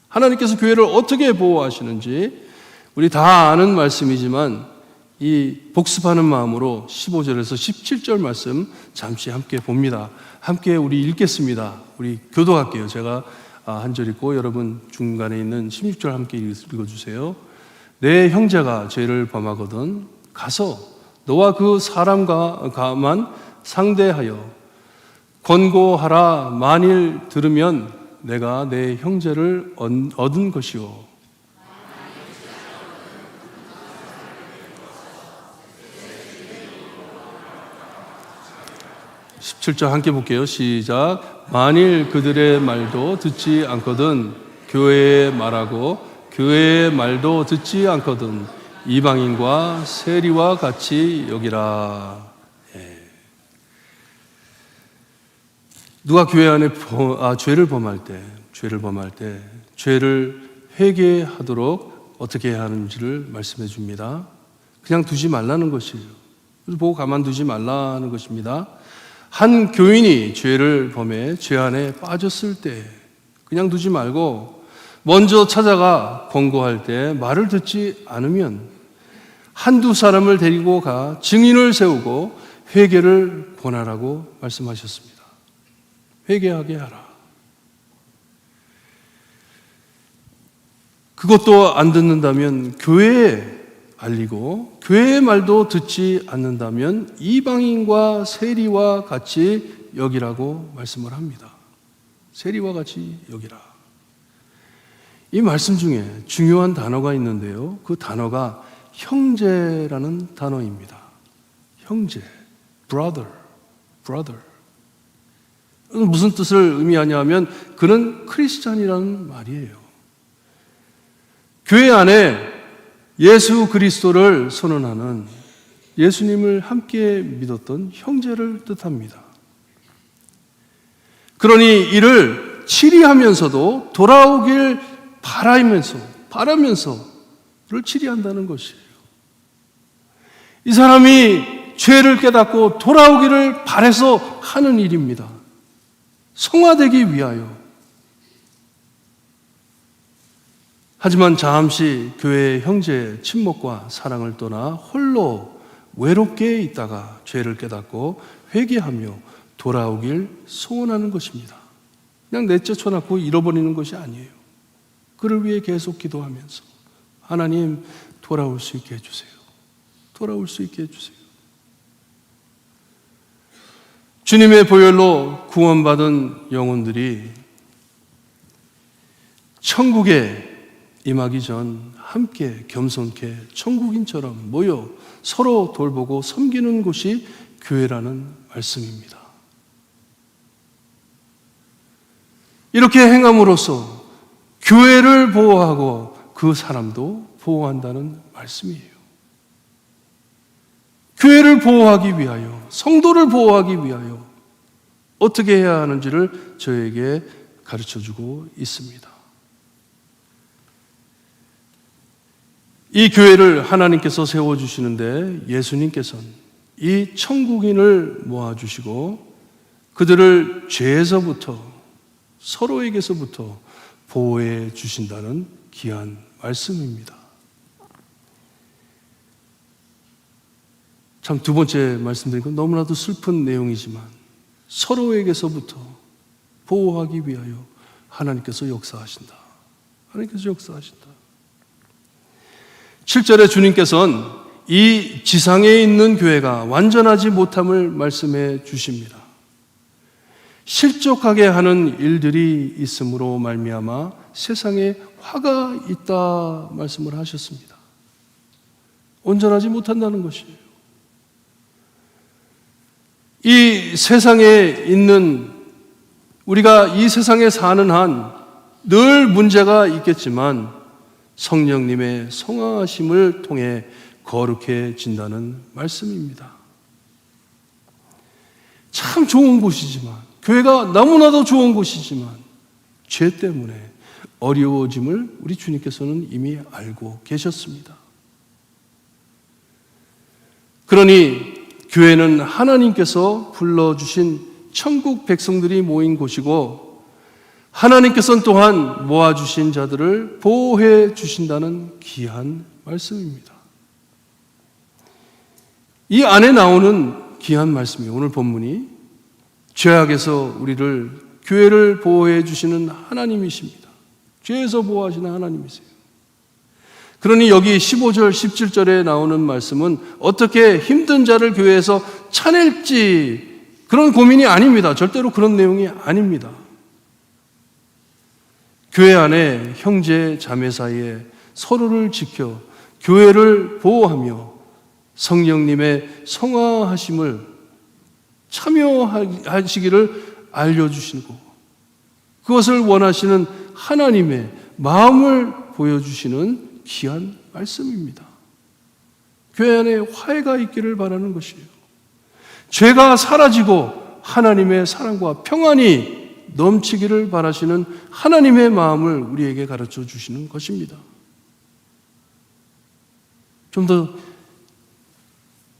하나님께서 교회를 어떻게 보호하시는지 우리 다 아는 말씀이지만 이 복습하는 마음으로 15절에서 17절 말씀 잠시 함께 봅니다. 함께 우리 읽겠습니다. 우리 교도할게요. 제가 한 절 읽고 여러분 중간에 있는 16절 함께 읽어주세요. 내 형제가 죄를 범하거든 가서 너와 그 사람과만 상대하여 권고하라. 만일 들으면 내가 내 형제를 얻은 것이요 17절 함께 볼게요. 시작. 만일 그들의 말도 듣지 않거든 교회의 말하고 교회의 말도 듣지 않거든 이방인과 세리와 같이 여기라. 누가 교회 안에 죄를 범할 때 죄를 회개하도록 어떻게 해야 하는지를 말씀해 줍니다. 그냥 두지 말라는 것이에요. 보고 가만두지 말라는 것입니다. 한 교인이 죄를 범해 죄 안에 빠졌을 때 그냥 두지 말고 먼저 찾아가 권고할 때 말을 듣지 않으면 한두 사람을 데리고 가 증인을 세우고 회개를 권하라고 말씀하셨습니다. 회개하게 하라. 그것도 안 듣는다면 교회에 알리고 교회의 말도 듣지 않는다면 이방인과 세리와 같이 여기라고 말씀을 합니다. 세리와 같이 여기라. 이 말씀 중에 중요한 단어가 있는데요. 그 단어가 형제라는 단어입니다. 형제, brother. 무슨 뜻을 의미하냐 하면 그는 크리스찬이라는 말이에요. 교회 안에 예수 그리스도를 선언하는 예수님을 함께 믿었던 형제를 뜻합니다. 그러니 이를 치리하면서도 돌아오길 바라면서를 치리한다는 것이에요. 이 사람이 죄를 깨닫고 돌아오기를 바라서 하는 일입니다. 성화되기 위하여. 하지만 잠시 교회의 형제의 친목과 사랑을 떠나 홀로 외롭게 있다가 죄를 깨닫고 회개하며 돌아오길 소원하는 것입니다. 그냥 내쫓아놓고 잃어버리는 것이 아니에요. 그를 위해 계속 기도하면서 하나님 돌아올 수 있게 해주세요. 돌아올 수 있게 해주세요. 주님의 보혈로 구원받은 영혼들이 천국에 임하기 전 함께 겸손케 천국인처럼 모여 서로 돌보고 섬기는 곳이 교회라는 말씀입니다. 이렇게 행함으로써 교회를 보호하고 그 사람도 보호한다는 말씀이에요. 교회를 보호하기 위하여, 성도를 보호하기 위하여 어떻게 해야 하는지를 저에게 가르쳐주고 있습니다. 이 교회를 하나님께서 세워주시는데 예수님께서는 이 천국인을 모아주시고 그들을 죄에서부터 서로에게서부터 보호해 주신다는 귀한 말씀입니다. 참 두 번째 말씀드린 건 너무나도 슬픈 내용이지만 서로에게서부터 보호하기 위하여 하나님께서 역사하신다. 하나님께서 역사하신다. 7절에 주님께서는 이 지상에 있는 교회가 완전하지 못함을 말씀해 주십니다. 실족하게 하는 일들이 있음으로 말미암아 세상에 화가 있다 말씀을 하셨습니다. 온전하지 못한다는 것이에요. 이 세상에 있는 우리가 이 세상에 사는 한 늘 문제가 있겠지만 성령님의 성화하심을 통해 거룩해진다는 말씀입니다. 참 좋은 곳이지만 교회가 너무나도 좋은 곳이지만 죄 때문에 어려워짐을 우리 주님께서는 이미 알고 계셨습니다. 그러니 교회는 하나님께서 불러주신 천국 백성들이 모인 곳이고 하나님께서는 또한 모아주신 자들을 보호해 주신다는 귀한 말씀입니다. 이 안에 나오는 귀한 말씀이에요. 오늘 본문이 죄악에서 우리를 교회를 보호해 주시는 하나님이십니다. 죄에서 보호하시는 하나님이세요. 그러니 여기 15절, 17절에 나오는 말씀은 어떻게 힘든 자를 교회에서 차낼지 그런 고민이 아닙니다. 절대로 그런 내용이 아닙니다. 교회 안에 형제, 자매 사이에 서로를 지켜 교회를 보호하며 성령님의 성화하심을 참여하시기를 알려주시고 그것을 원하시는 하나님의 마음을 보여주시는 귀한 말씀입니다. 교회 안에 화해가 있기를 바라는 것이에요. 죄가 사라지고 하나님의 사랑과 평안이 넘치기를 바라시는 하나님의 마음을 우리에게 가르쳐 주시는 것입니다. 좀 더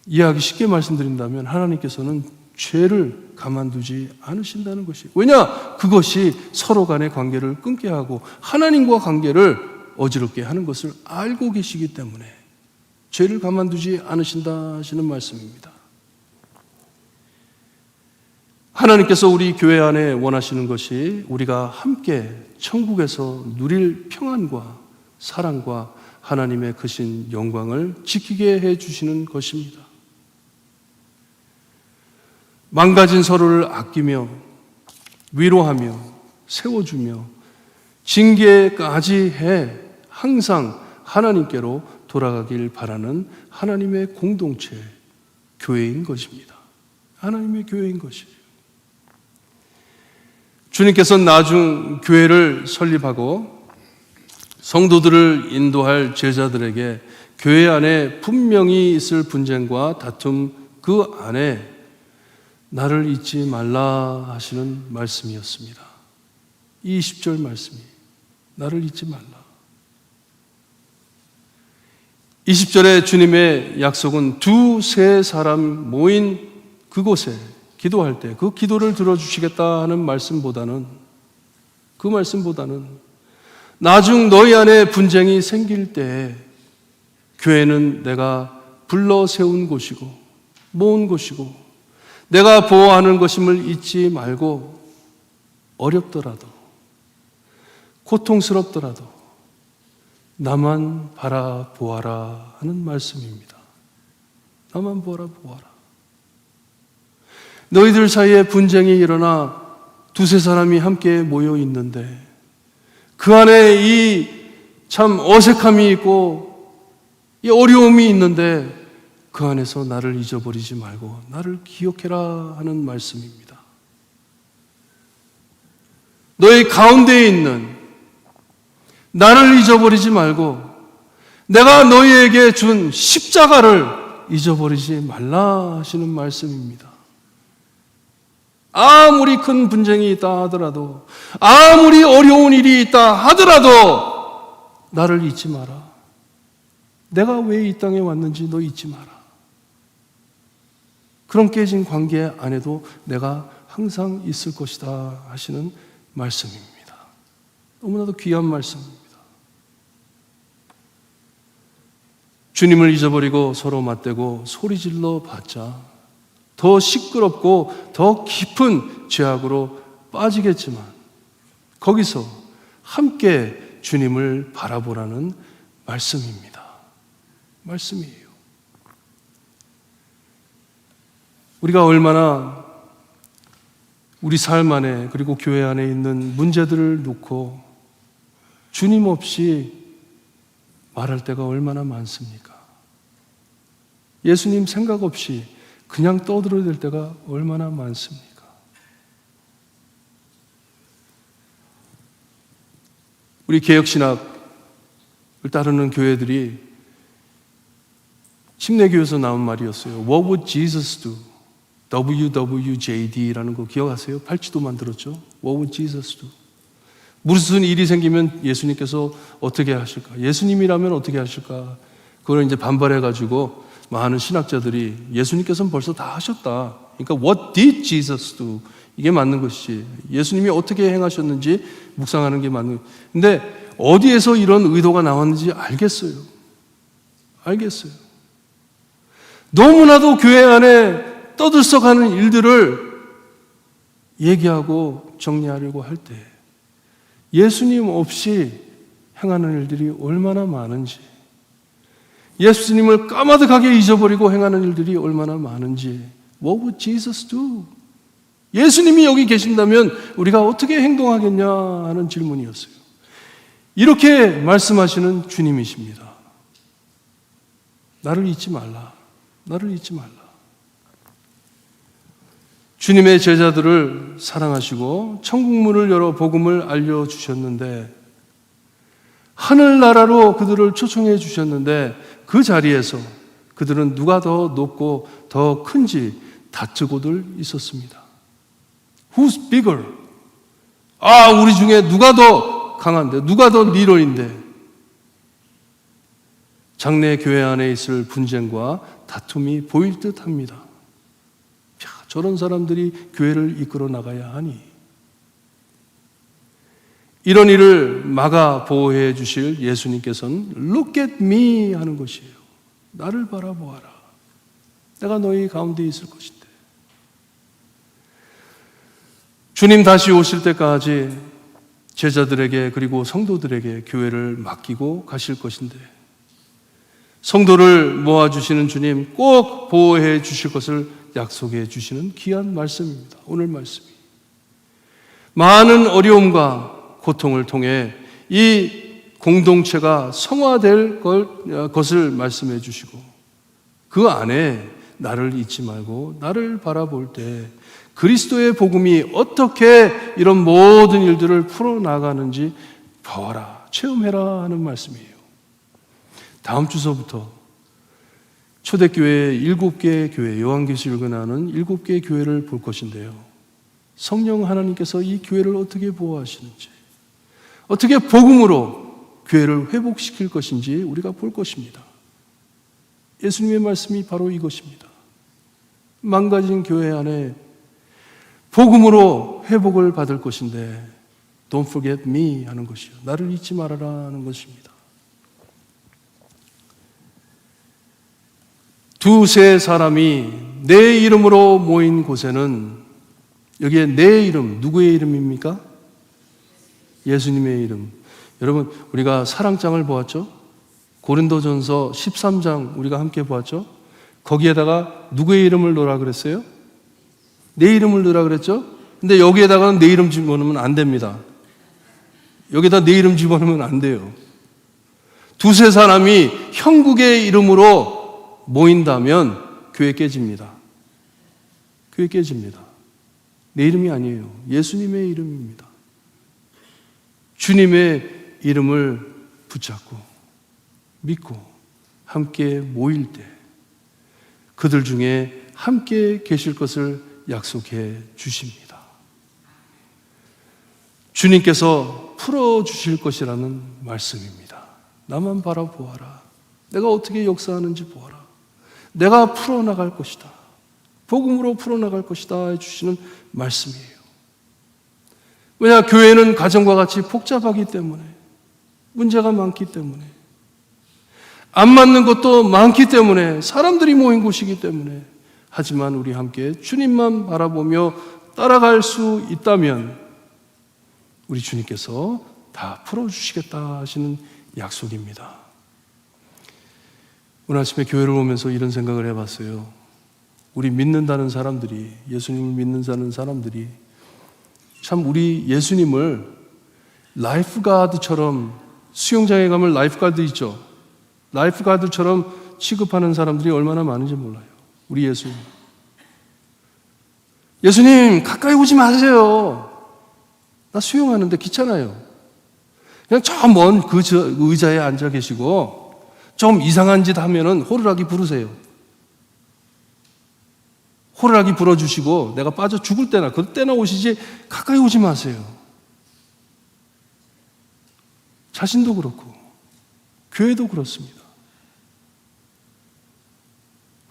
이해하기 쉽게 말씀드린다면 하나님께서는 죄를 가만두지 않으신다는 것이, 왜냐? 그것이 서로 간의 관계를 끊게 하고 하나님과 관계를 어지럽게 하는 것을 알고 계시기 때문에 죄를 가만두지 않으신다 하시는 말씀입니다. 하나님께서 우리 교회 안에 원하시는 것이 우리가 함께 천국에서 누릴 평안과 사랑과 하나님의 크신 영광을 지키게 해 주시는 것입니다. 망가진 서로를 아끼며 위로하며 세워주며 징계까지 해 항상 하나님께로 돌아가길 바라는 하나님의 공동체, 교회인 것입니다. 하나님의 교회인 것이에요. 주님께서는 나중 교회를 설립하고 성도들을 인도할 제자들에게 교회 안에 분명히 있을 분쟁과 다툼 그 안에 나를 잊지 말라 하시는 말씀이었습니다. 이 20절 말씀이 나를 잊지 말라. 20절에 주님의 약속은 두세 사람 모인 그곳에 기도할 때 그 기도를 들어주시겠다 하는 말씀보다는, 그 말씀보다는 나중 너희 안에 분쟁이 생길 때 교회는 내가 불러 세운 곳이고 모은 곳이고 내가 보호하는 것임을 잊지 말고 어렵더라도 고통스럽더라도 나만 바라보아라 하는 말씀입니다. 나만 바라보아라. 너희들 사이에 분쟁이 일어나 두세 사람이 함께 모여 있는데 그 안에 이 참 어색함이 있고 이 어려움이 있는데 그 안에서 나를 잊어버리지 말고 나를 기억해라 하는 말씀입니다. 너희 가운데에 있는 나를 잊어버리지 말고 내가 너희에게 준 십자가를 잊어버리지 말라 하시는 말씀입니다. 아무리 큰 분쟁이 있다 하더라도, 아무리 어려운 일이 있다 하더라도 나를 잊지 마라. 내가 왜 이 땅에 왔는지 너 잊지 마라. 그런 깨진 관계 안에도 내가 항상 있을 것이다 하시는 말씀입니다. 너무나도 귀한 말씀입니다. 주님을 잊어버리고 서로 맞대고 소리질러 봤자 더 시끄럽고 더 깊은 죄악으로 빠지겠지만 거기서 함께 주님을 바라보라는 말씀입니다. 말씀이에요. 우리가 얼마나 우리 삶 안에 그리고 교회 안에 있는 문제들을 놓고 주님 없이 말할 때가 얼마나 많습니까? 예수님 생각 없이 그냥 떠들어댈 때가 얼마나 많습니까? 우리 개혁신학을 따르는 교회들이 침례교에서 나온 말이었어요. What would Jesus do? WWJD라는 거 기억하세요? 팔찌도 만들었죠. What would Jesus do? 무슨 일이 생기면 예수님께서 어떻게 하실까? 예수님이라면 어떻게 하실까? 그걸 이제 반발해가지고 많은 신학자들이 예수님께서는 벌써 다 하셨다. 그러니까 What did Jesus do? 이게 맞는 것이지. 예수님이 어떻게 행하셨는지 묵상하는 게 맞는 거예요. 근데 어디에서 이런 의도가 나왔는지 알겠어요. 알겠어요. 너무나도 교회 안에 떠들썩하는 일들을 얘기하고 정리하려고 할 때 예수님 없이 행하는 일들이 얼마나 많은지, 예수님을 까마득하게 잊어버리고 행하는 일들이 얼마나 많은지, What would Jesus do? 예수님이 여기 계신다면 우리가 어떻게 행동하겠냐 하는 질문이었어요. 이렇게 말씀하시는 주님이십니다. 나를 잊지 말라. 나를 잊지 말라. 주님의 제자들을 사랑하시고 천국문을 열어 복음을 알려주셨는데 하늘나라로 그들을 초청해 주셨는데 그 자리에서 그들은 누가 더 높고 더 큰지 다투고들 있었습니다. Who's bigger? 우리 중에 누가 더 강한데, 누가 더 리더인데. 장래 교회 안에 있을 분쟁과 다툼이 보일 듯 합니다. 저런 사람들이 교회를 이끌어 나가야 하니. 이런 일을 막아 보호해 주실 예수님께서는 Look at me 하는 것이에요. 나를 바라보아라. 내가 너희 가운데 있을 것인데. 주님 다시 오실 때까지 제자들에게 그리고 성도들에게 교회를 맡기고 가실 것인데, 성도를 모아주시는 주님 꼭 보호해 주실 것을 약속해 주시는 귀한 말씀입니다. 오늘 말씀이 많은 어려움과 고통을 통해 이 공동체가 성화될 것을 말씀해 주시고, 그 안에 나를 잊지 말고 나를 바라볼 때 그리스도의 복음이 어떻게 이런 모든 일들을 풀어나가는지 봐라, 체험해라 하는 말씀이에요. 다음 주서부터 초대교회 7개의 교회, 요한계시록에 나오는 7개의 교회를 볼 것인데요. 성령 하나님께서 이 교회를 어떻게 보호하시는지, 어떻게 복음으로 교회를 회복시킬 것인지 우리가 볼 것입니다. 예수님의 말씀이 바로 이것입니다. 망가진 교회 안에 복음으로 회복을 받을 것인데 Don't forget me 하는 것이요. 나를 잊지 말아라 하는 것입니다. 두세 사람이 내 이름으로 모인 곳에는, 여기에 내 이름, 누구의 이름입니까? 예수님의 이름. 여러분, 우리가 사랑장을 보았죠? 고린도전서 13장 우리가 함께 보았죠? 거기에다가 누구의 이름을 넣으라 그랬어요? 내 이름을 넣으라 그랬죠? 근데 여기에다가는 내 이름 집어넣으면 안 됩니다. 여기다 내 이름 집어넣으면 안 돼요. 두세 사람이 형국의 이름으로 모인다면 교회 깨집니다. 교회 깨집니다. 내 이름이 아니에요. 예수님의 이름입니다. 주님의 이름을 붙잡고 믿고 함께 모일 때 그들 중에 함께 계실 것을 약속해 주십니다. 주님께서 풀어주실 것이라는 말씀입니다. 나만 바라보아라. 내가 어떻게 역사하는지 보아라. 내가 풀어나갈 것이다. 복음으로 풀어나갈 것이다 해주시는 말씀이에요. 왜냐, 교회는 가정과 같이 복잡하기 때문에, 문제가 많기 때문에, 안 맞는 것도 많기 때문에, 사람들이 모인 곳이기 때문에, 하지만 우리 함께 주님만 바라보며 따라갈 수 있다면 우리 주님께서 다 풀어주시겠다 하시는 약속입니다. 오늘 아침에 교회를 오면서 이런 생각을 해봤어요. 우리 믿는다는 사람들이, 예수님을 믿는다는 사람들이 참 우리 예수님을 라이프가드처럼, 수영장에 가면 라이프가드 있죠? 라이프가드처럼 취급하는 사람들이 얼마나 많은지 몰라요. 우리 예수님. 예수님, 가까이 오지 마세요. 나 수영하는데 귀찮아요. 그냥 저 먼 그 의자에 앉아 계시고 좀 이상한 짓 하면은 호루라기 부르세요. 호루라기 불어주시고 내가 빠져 죽을 때나 그때나 오시지 가까이 오지 마세요. 자신도 그렇고 교회도 그렇습니다.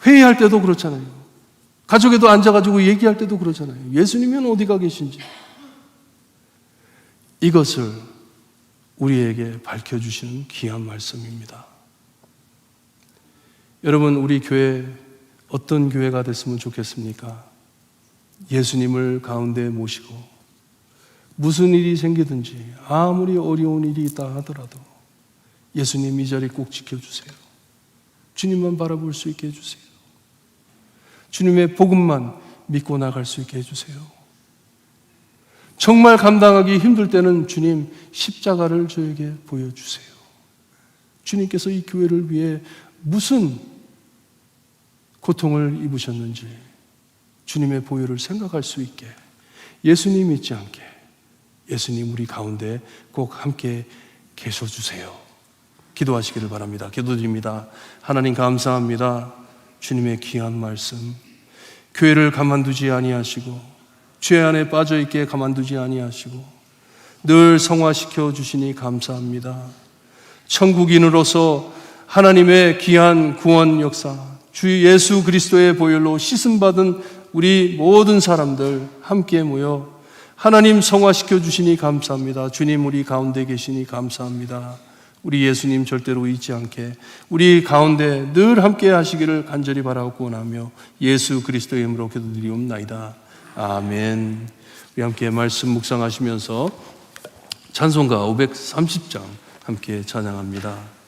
회의할 때도 그렇잖아요. 가족에도 앉아가지고 얘기할 때도 그렇잖아요. 예수님은 어디가 계신지. 이것을 우리에게 밝혀주시는 귀한 말씀입니다. 여러분, 우리 교회 어떤 교회가 됐으면 좋겠습니까? 예수님을 가운데 모시고 무슨 일이 생기든지 아무리 어려운 일이 있다 하더라도 예수님 이 자리 꼭 지켜주세요. 주님만 바라볼 수 있게 해주세요. 주님의 복음만 믿고 나갈 수 있게 해주세요. 정말 감당하기 힘들 때는 주님 십자가를 저에게 보여주세요. 주님께서 이 교회를 위해 무슨 고통을 입으셨는지 주님의 보혈을 생각할 수 있게, 예수님 잊지 않게 예수님 우리 가운데 꼭 함께 계셔주세요. 기도하시기를 바랍니다. 기도드립니다. 하나님 감사합니다. 주님의 귀한 말씀, 교회를 가만두지 아니하시고 죄 안에 빠져있게 가만두지 아니하시고 늘 성화시켜 주시니 감사합니다. 천국인으로서 하나님의 귀한 구원 역사, 주 예수 그리스도의 보혈로 씻음받은 우리 모든 사람들 함께 모여 하나님 성화시켜 주시니 감사합니다. 주님 우리 가운데 계시니 감사합니다. 우리 예수님 절대로 잊지 않게 우리 가운데 늘 함께 하시기를 간절히 바라고 원하며 예수 그리스도의 이름으로 기도드리옵나이다. 아멘. 우리 함께 말씀 묵상하시면서 찬송가 530장 함께 찬양합니다.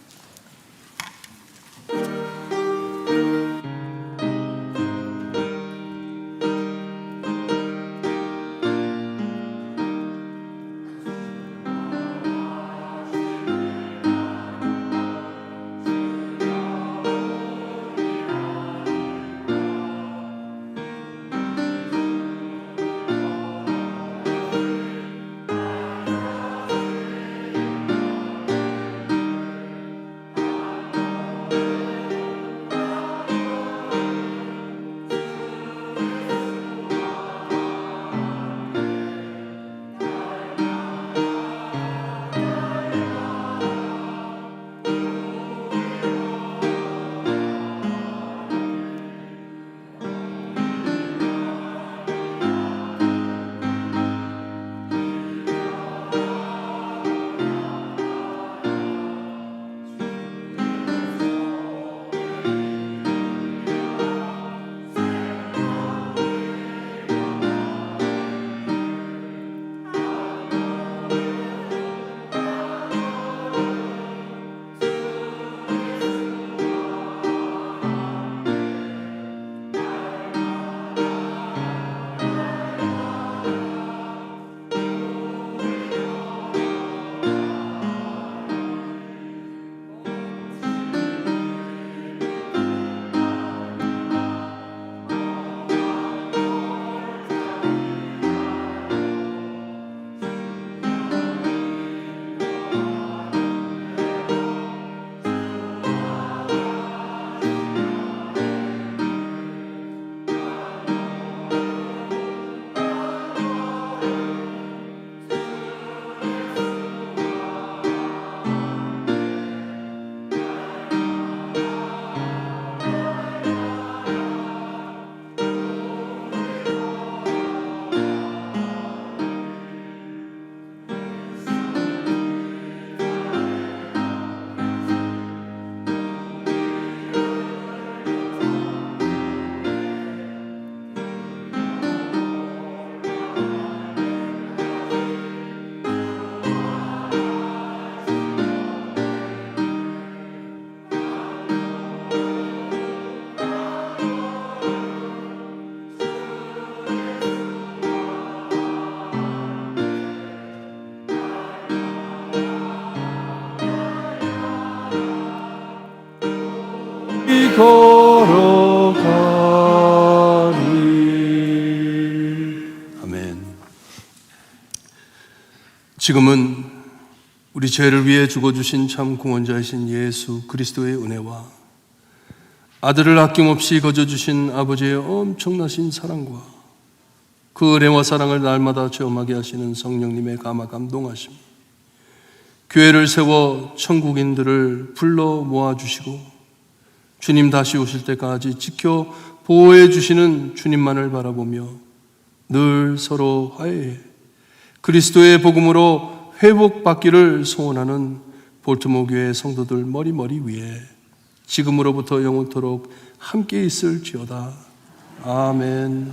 걸어가리. 아멘. 지금은 우리 죄를 위해 죽어주신 참 구원자이신 예수 그리스도의 은혜와 아들을 아낌없이 거저주신 아버지의 엄청나신 사랑과 그 은혜와 사랑을 날마다 체험하게 하시는 성령님의 감화 감동하심, 교회를 세워 천국인들을 불러 모아주시고 주님 다시 오실 때까지 지켜 보호해 주시는 주님만을 바라보며 늘 서로 화해해 그리스도의 복음으로 회복받기를 소원하는 볼트모 교회 성도들 머리 위에 지금으로부터 영원토록 함께 있을지어다. 아멘.